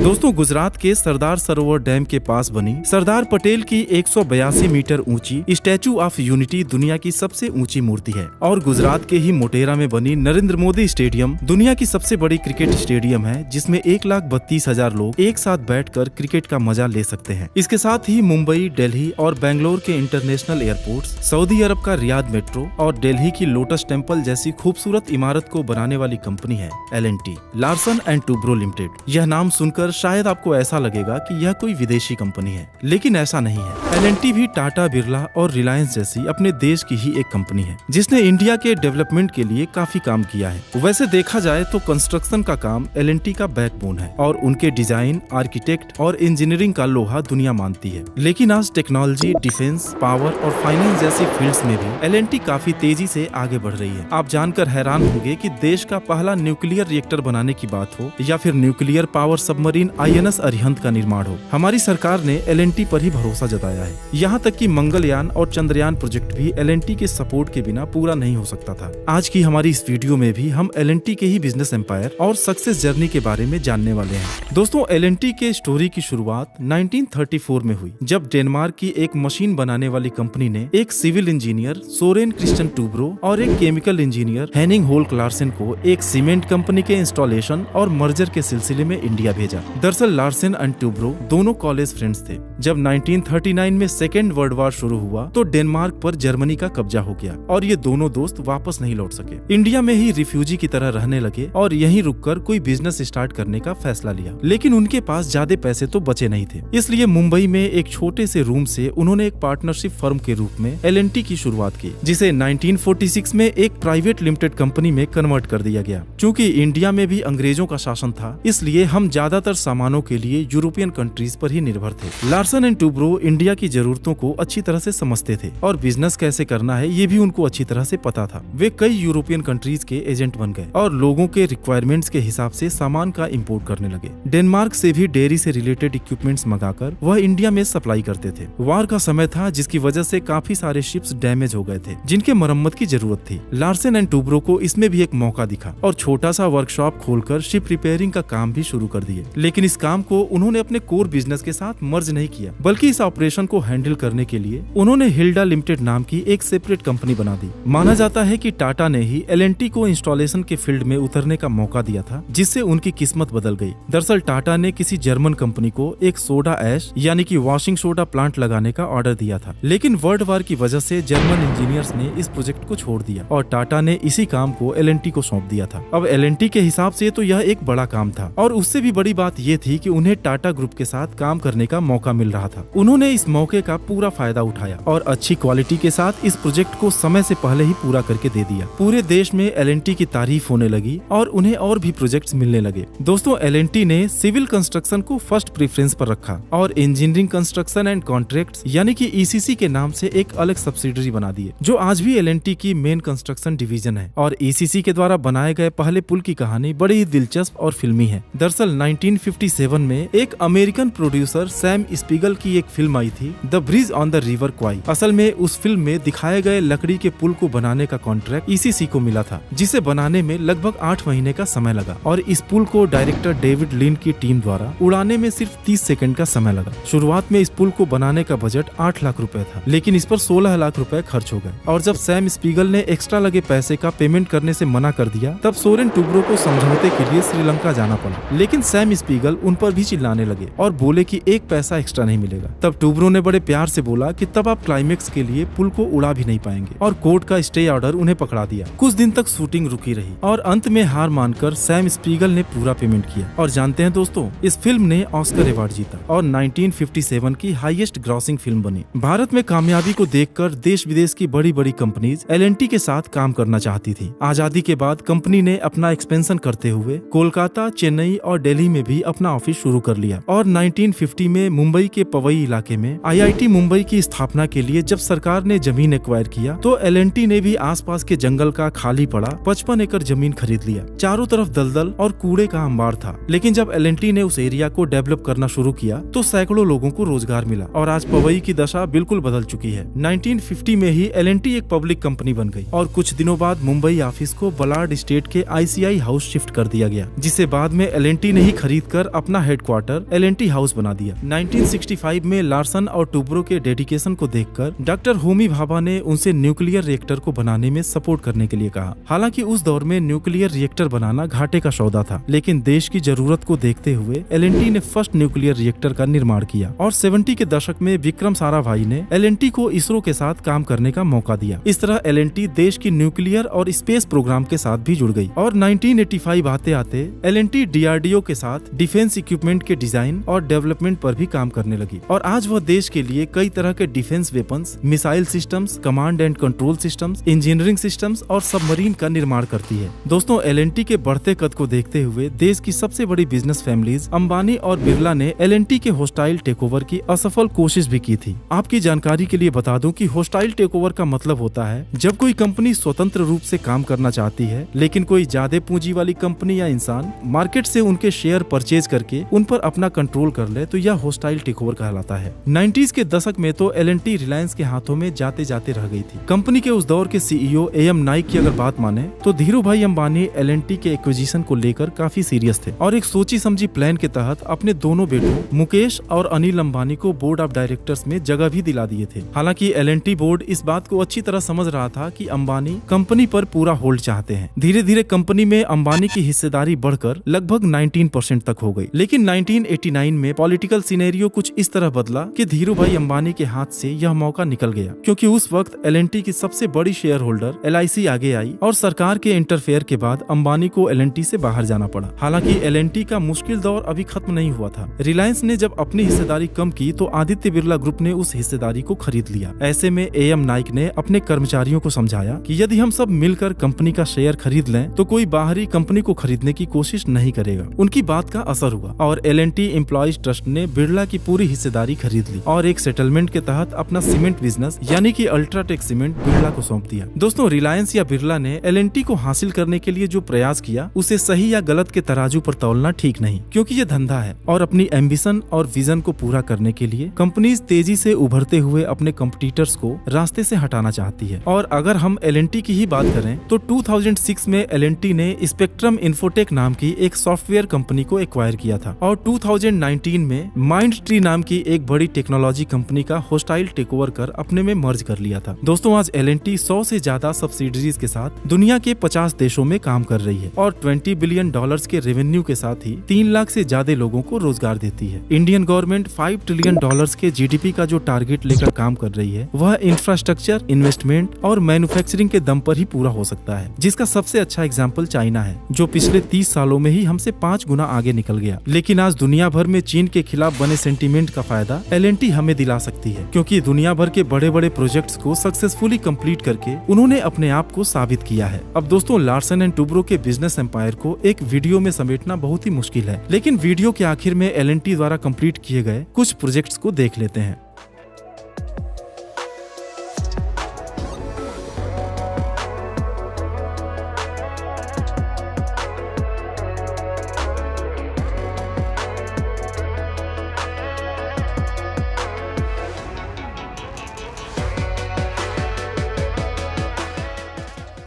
दोस्तों, गुजरात के सरदार सरोवर डैम के पास बनी सरदार पटेल की 182 मीटर ऊंची स्टैचू ऑफ यूनिटी दुनिया की सबसे ऊंची मूर्ति है। और गुजरात के ही मोटेरा में बनी नरेंद्र मोदी स्टेडियम दुनिया की सबसे बड़ी क्रिकेट स्टेडियम है, जिसमें 1,32,000 लोग एक साथ बैठकर क्रिकेट का मजा ले सकते हैं। इसके साथ ही मुंबई, दिल्ली और बेंगलोर के इंटरनेशनल एयरपोर्ट्स, सऊदी अरब का रियाद मेट्रो और दिल्ली की लोटस टेम्पल जैसी खूबसूरत इमारत को बनाने वाली कंपनी है L&T, Larsen and Toubro limited. यह नाम सुनकर शायद आपको ऐसा लगेगा कि यह कोई विदेशी कंपनी है, लेकिन ऐसा नहीं है। L&T भी टाटा, बिरला और रिलायंस जैसी अपने देश की ही एक कंपनी है, जिसने इंडिया के डेवलपमेंट के लिए काफी काम किया है। वैसे देखा जाए तो कंस्ट्रक्शन का काम L&T का बैकबोन है और उनके डिजाइन, आर्किटेक्ट और इंजीनियरिंग का लोहा दुनिया मानती है। लेकिन आज टेक्नोलॉजी, डिफेंस, पावर और फाइनेंस जैसी फील्ड्स में भी L&T काफी तेजी से आगे बढ़ रही है। आप जानकर हैरान होंगे कि देश का पहला न्यूक्लियर रिएक्टर बनाने की बात हो या फिर nuclear power submarine INS Arihant का निर्माण हो, हमारी सरकार ने L&T पर ही भरोसा जताया है। यहाँ तक कि मंगलयान और चंद्रयान प्रोजेक्ट भी L&T के सपोर्ट के बिना पूरा नहीं हो सकता था। आज की हमारी इस वीडियो में भी हम L&T के ही बिजनेस एम्पायर और सक्सेस जर्नी के बारे में जानने वाले हैं। दोस्तों, L&T के स्टोरी की शुरुआत 1934 में हुई, जब डेनमार्क की एक मशीन बनाने वाली कंपनी ने एक civil engineer Soren Kristian Toubro और एक chemical engineer Henning Holck Larsen को एक सीमेंट कंपनी के इंस्टॉलेशन और मर्जर के सिलसिले में इंडिया भेजा। दरअसल लार्सन एंड टूब्रो दोनों कॉलेज फ्रेंड्स थे। जब 1939 में सेकेंड वर्ल्ड वॉर शुरू हुआ तो डेनमार्क पर जर्मनी का कब्जा हो गया और ये दोनों दोस्त वापस नहीं लौट सके। इंडिया में ही रिफ्यूजी की तरह रहने लगे और यहीं रुककर कोई बिजनेस स्टार्ट करने का फैसला लिया। लेकिन उनके पास ज्यादा पैसे तो बचे नहीं थे, इसलिए मुंबई में एक छोटे से रूम से उन्होंने एक पार्टनरशिप फर्म के रूप में L&T की शुरुआत की, जिसे 1946 में एक प्राइवेट लिमिटेड कंपनी में कन्वर्ट कर दिया गया। चूँकि इंडिया में भी अंग्रेजों का शासन था, इसलिए हम ज्यादातर सामानों के लिए यूरोपियन कंट्रीज पर ही निर्भर थे। लार्सन एंड टूब्रो इंडिया की जरूरतों को अच्छी तरह से समझते थे और बिजनेस कैसे करना है ये भी उनको अच्छी तरह से पता था। वे कई यूरोपियन कंट्रीज के एजेंट बन गए और लोगों के रिक्वायरमेंट्स के हिसाब से सामान का इंपोर्ट करने लगे। डेनमार्क से भी डेयरी से रिलेटेड इक्विपमेंट्स मंगाकर वह इंडिया में सप्लाई करते थे। वार का समय था, जिसकी वजह से काफी सारे शिप्स डैमेज हो गए थे, जिनके मरम्मत की जरूरत थी। लार्सन एंड टूब्रो को इसमें भी एक मौका दिखा और छोटा सा वर्कशॉप खोलकर शिप रिपेयरिंग का काम भी शुरू कर दिए। लेकिन इस काम को उन्होंने अपने कोर बिजनेस के साथ मर्ज नहीं किया, बल्कि इस ऑपरेशन को हैंडल करने के लिए उन्होंने हिल्डा लिमिटेड नाम की एक सेपरेट कंपनी बना दी। माना जाता है कि टाटा ने ही L&T को इंस्टॉलेशन के फील्ड में उतरने का मौका दिया था, जिससे उनकी किस्मत बदल गई। दरअसल टाटा ने किसी जर्मन कंपनी को एक सोडा ऐश यानी कि वॉशिंग सोडा प्लांट लगाने का ऑर्डर दिया था, लेकिन वर्ल्ड वार की वजह से जर्मन इंजीनियर्स ने इस प्रोजेक्ट को छोड़ दिया और टाटा ने इसी काम को L&T को सौंप दिया था। अब L&T के हिसाब से तो यह एक बड़ा काम था और उससे भी बड़ी बात यह थी कि उन्हें टाटा ग्रुप के साथ काम करने का मौका मिल रहा था। उन्होंने इस मौके का पूरा फायदा उठाया और अच्छी क्वालिटी के साथ इस प्रोजेक्ट को समय से पहले ही पूरा करके दे दिया। पूरे देश में L&T की तारीफ होने लगी और उन्हें और भी प्रोजेक्ट्स मिलने लगे। दोस्तों, L&T ने सिविल कंस्ट्रक्शन को फर्स्ट प्रेफरेंस पर रखा और इंजीनियरिंग कंस्ट्रक्शन एंड कॉन्ट्रैक्ट्स यानी कि ECC के नाम से एक अलग सब्सिडरी बना दिए, जो आज भी L&T की मेन कंस्ट्रक्शन डिवीजन है। और ECC के द्वारा बनाए गए पहले पुल की कहानी बड़ी ही दिलचस्प और फिल्मी है। दरअसल 1957 में एक अमेरिकन प्रोड्यूसर सैम स्पीगल की एक फिल्म आई थी, the bridge on the river Kwai. असल में उस फिल्म में दिखाए गए लकड़ी के पुल को बनाने का कॉन्ट्रैक्ट ECC को मिला था, जिसे बनाने में लगभग 8 महीने का समय लगा और इस पुल को डायरेक्टर डेविड लिन की टीम द्वारा उड़ाने में सिर्फ 30 सेकंड का समय लगा। शुरुआत में इस पुल को बनाने का बजट 8 लाख रुपए था, लेकिन इस पर 16 लाख रुपए खर्च हो गए और जब सैम स्पीगल ने एक्स्ट्रा लगे पैसे का पेमेंट करने से मना कर दिया, तब सोरेन टूब्रो को समझौते के लिए श्रीलंका जाना पड़ा। लेकिन सैम स्पीगल उन पर भी चिल्लाने लगे और बोले कि एक पैसा एक्स्ट्रा नहीं मिलेगा। तब टूब्रो ने बड़े प्यार से बोला कि तब आप क्लाइमेक्स के लिए पुल को उड़ा भी नहीं पाएंगे और कोर्ट का स्टे ऑर्डर उन्हें पकड़ा दिया। कुछ दिन तक शूटिंग रुकी रही और अंत में हार मानकर सैम स्पीगल ने पूरा पेमेंट किया। और जानते हैं दोस्तों, इस फिल्म ने ऑस्कर अवार्ड जीता और 1957 की हाईएस्ट ग्रॉसिंग फिल्म बनी। भारत में कामयाबी को देखकर देश विदेश की बड़ी बड़ी कंपनीज L&T के साथ काम करना चाहती थी। आजादी के बाद कंपनी ने अपना एक्सपेंशन करते हुए कोलकाता, चेन्नई और दिल्ली में भी अपना ऑफिस शुरू कर लिया और 1950 में मुंबई के पवई इलाके में IIT मुंबई की स्थापना के लिए जब सरकार ने जमीन एक्वायर किया तो L&T ने भी आसपास के जंगल का खाली पड़ा 55 एकड़ जमीन खरीद लिया। चारों तरफ दलदल और कूड़े का अंबार था, लेकिन जब L&T ने उस एरिया को डेवलप करना शुरू किया तो सैकड़ों लोगों को रोजगार मिला और आज पवई की दशा बिल्कुल बदल चुकी है। 1950 में ही L&T एक पब्लिक कंपनी बन गई और कुछ दिनों बाद मुंबई ऑफिस को बलार्ड स्टेट के ICI हाउस शिफ्ट कर दिया गया, जिसे बाद में L&T ने ही खरीद कर अपना हेडक्वार्टर L&T हाउस बना दिया। 1965 में लार्सन और टूब्रो के डेडिकेशन को देखकर डॉक्टर होमी भाभा ने उनसे न्यूक्लियर रिएक्टर को बनाने में सपोर्ट करने के लिए कहा। हालांकि उस दौर में न्यूक्लियर रिएक्टर बनाना घाटे का सौदा था, लेकिन देश की जरूरत को देखते हुए L&T ने फर्स्ट न्यूक्लियर रिएक्टर का निर्माण किया और 70 के दशक में विक्रम साराभाई ने L&T को इसरो के साथ काम करने का मौका दिया। इस तरह L&T देश की न्यूक्लियर और स्पेस प्रोग्राम के साथ भी जुड़ गई और 1985 आते आते L&T DRDO के साथ डिफेंस इक्विपमेंट के डिजाइन और डेवलपमेंट पर भी काम करने लगी और आज वह देश के लिए कई तरह के defence weapons, missile systems, command and control systems, engineering systems और सबमरीन का निर्माण करती है। दोस्तों, L&T के बढ़ते कद को देखते हुए देश की सबसे बड़ी बिजनेस फैमिलीज अंबानी और बिरला ने L&T के होस्टाइल टेकओवर की असफल कोशिश भी की थी। आपकी जानकारी के लिए बता दूं कि होस्टाइल टेकओवर का मतलब होता है जब कोई कंपनी स्वतंत्र रूप से काम करना चाहती है, लेकिन कोई ज्यादा पूंजी वाली कंपनी या इंसान मार्केट से उनके शेयर परचेज करके उन पर अपना कंट्रोल कर ले, तो यह होस्टाइल टेकओवर कहलाता है। 90s के दशक में तो L&T रिलायंस के हाथों में जाते जाते रह गई थी। कंपनी के उस दौर के CEO AM नाइक की अगर बात माने तो धीरू भाई अंबानी L&T के एक्विजिशन को लेकर काफी सीरियस थे और एक सोची समझी प्लान के तहत अपने दोनों बेटों मुकेश और अनिल अंबानी को बोर्ड ऑफ डायरेक्टर्स में जगह भी दिला दिए थे। हालांकि L&T बोर्ड इस बात को अच्छी तरह समझ रहा था कि अंबानी कंपनी पर पूरा होल्ड चाहते हैं। धीरे धीरे कंपनी में अंबानी की हिस्सेदारी बढ़कर लगभग 19% तक हो गई। लेकिन 1989 में पॉलिटिकल सिनेरियो कुछ इस तरह बदला कि धीरू भाई अंबानी के हाथ से यह मौका निकल गया, क्योंकि उस वक्त L&T की सबसे बड़ी शेयर होल्डर LIC आगे आई और सरकार के इंटरफेयर के बाद अंबानी को L&T से बाहर जाना पड़ा। हालांकि L&T का मुश्किल दौर अभी खत्म नहीं हुआ था। रिलायंस ने जब अपनी हिस्सेदारी कम की तो आदित्य बिरला ग्रुप ने उस हिस्सेदारी को खरीद लिया। ऐसे में AM नाइक ने अपने कर्मचारियों को समझाया कि यदि हम सब मिलकर कंपनी का शेयर खरीद लें तो कोई बाहरी कंपनी को खरीदने की कोशिश नहीं करेगा। उनकी बात का असर हुआ और L&T एम्प्लॉइज ट्रस्ट ने बिरला की पूरी हिस्सेदारी खरीद ली और एक सेटलमेंट के तहत अपना सीमेंट बिजनेस यानी कि अल्ट्राटेक सीमेंट बिरला को सौंप दिया। दोस्तों, रिलायंस या बिरला ने L&T को हासिल करने के लिए जो प्रयास किया उसे सही या गलत के तराजू पर तौलना ठीक नहीं, क्योंकि ये धंधा है और अपनी एम्बिशन और विजन को पूरा करने के लिए कंपनीज तेजी से उभरते हुए अपने कंपटीटर्स को रास्ते से हटाना चाहती है। और अगर हम L&T की ही बात करें तो 2006 में L&T ने स्पेक्ट्रम इन्फोटेक नाम की एक सॉफ्टवेयर कंपनी को एक्वायर किया था और 2019 में माइंडट्री नाम की एक बड़ी टेक्नोलॉजी कंपनी का होस्टाइल टेकओवर कर अपने में मर्ज कर लिया था। दोस्तों, आज L&T 100 से ज्यादा सब्सिडीज के साथ दुनिया के 50 देशों में काम कर रही है और $20 बिलियन के रेवेन्यू के साथ ही 3 लाख से ज्यादा लोगों को रोजगार देती है। इंडियन गवर्नमेंट $5 ट्रिलियन के GDP का जो टारगेट लेकर काम कर रही है वह इंफ्रास्ट्रक्चर, इन्वेस्टमेंट और मैन्युफैक्चरिंग के दम पर ही पूरा हो सकता है, जिसका सबसे अच्छा एग्जाम्पल चाइना है, जो पिछले 30 सालों में ही हमसे 5 गुना आगे निकल गया। लेकिन आज दुनिया भर में चीन के खिलाफ बने सेंटीमेंट का फायदा L&T हमें दिला सकती है, क्योंकि दुनिया भर के बड़े बड़े प्रोजेक्ट्स को सक्सेसफुली कंप्लीट करके उन्होंने अपने आप को साबित किया है। अब दोस्तों, लार्सन एंड टूब्रो के बिजनेस एम्पायर को एक वीडियो में समेटना बहुत ही मुश्किल है, लेकिन वीडियो के आखिर में L&T द्वारा कंप्लीट किए गए कुछ प्रोजेक्ट्स को देख लेते हैं।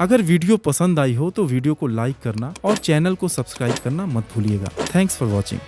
अगर वीडियो पसंद आई हो तो वीडियो को लाइक करना और चैनल को सब्सक्राइब करना मत भूलिएगा। Thanks for watching.